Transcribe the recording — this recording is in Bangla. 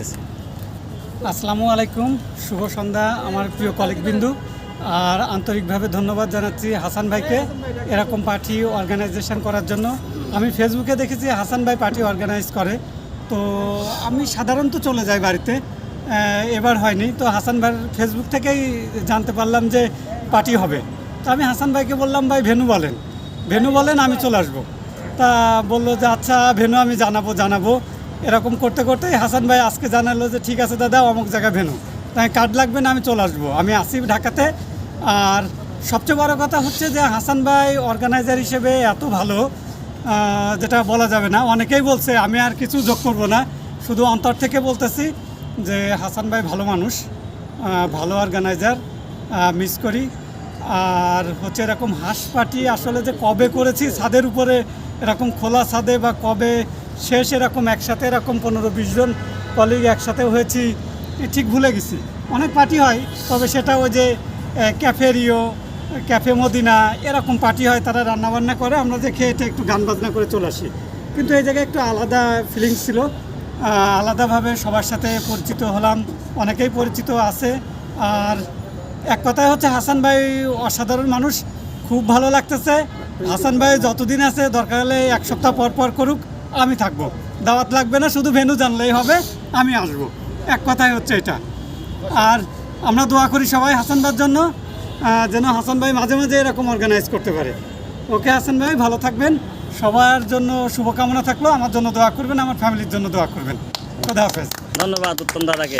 থাকতেছে। আসসালামু আলাইকুম, শুভ সন্ধ্যা আমার প্রিয় কলিগবিন্দু। আর আন্তরিকভাবে ধন্যবাদ জানাচ্ছি হাসান ভাইকে এরকম পার্টি অর্গানাইজেশন করার জন্য। আমি ফেসবুকে দেখেছি হাসান ভাই পার্টি অর্গানাইজ করে, তো আমি সাধারণত চলে যাই বাড়িতে, এবার হয়নি। তো হাসান ভাইয়ের ফেসবুক থেকেই জানতে পারলাম যে পার্টি হবে। তো আমি হাসান ভাইকে বললাম, ভাই ভেন্যু বলেন আমি চলে আসবো। তা বললো যে আচ্ছা ভেন্যু আমি জানাবো। এরকম করতে করতেই হাসান ভাই আজকে জানালো যে ঠিক আছে দাদা, অমুক জায়গায় ভেন্যু, তাই কার্ড লাগবে না, আমি চলে আসবো, আমি আসি ঢাকাতে। আর সবচেয়ে বড় কথা হচ্ছে যে হাসান ভাই অর্গানাইজার হিসেবে এত ভালো, যেটা বলা যাবে না। অনেকেই বলছে, আমি আর কিছু যোগ করব না, শুধু অন্তর থেকে বলতেছি যে হাসান ভাই ভালো মানুষ, ভালো অর্গানাইজার, মিস করি। আর হচ্ছে এরকম হাঁস পার্টি আসলে যে কবে করেছি ছাদের উপরে, এরকম খোলা ছাদে, বা কবে শেষ এরকম একসাথে এরকম 15-20 জন কলিগ একসাথে হয়েছি, ঠিক ভুলে গেছি। অনেক পার্টি হয়, তবে সেটা ওই যে ক্যাফে মদিনা এরকম পার্টি হয়, তারা রান্নাবান্না করে, আমরা যে খেয়ে একটু গান বাজনা করে চলে আসি। কিন্তু এই জায়গায় একটু আলাদা ফিলিংস ছিল, আলাদাভাবে সবার সাথে পরিচিত হলাম, অনেকেই পরিচিত আছে। আর এক কথায় হচ্ছে হাসান ভাই অসাধারণ মানুষ, খুব ভালো লাগতেছে। হাসান ভাই যতদিন আছে দরকার হলে 1 সপ্তাহ পর করুক, আমি থাকবো, দাওয়াত লাগবে না, শুধু ভেন্যু জানলেই হবে, আমি আসবো। এক কথায় হচ্ছে এটা। আর আমরা দোয়া করি সবাই হাসান ভাইয়ের জন্য, যেন হাসান ভাই মাঝে মাঝে এরকম অর্গানাইজ করতে পারে। ওকে হাসান ভাই, ভালো থাকবেন, সবার জন্য শুভকামনা থাকলো, আমার জন্য দোয়া করবেন, আমার ফ্যামিলির জন্য দোয়া করবেন। খোদা হাফেজ। ধন্যবাদ উত্তম দাদাকে।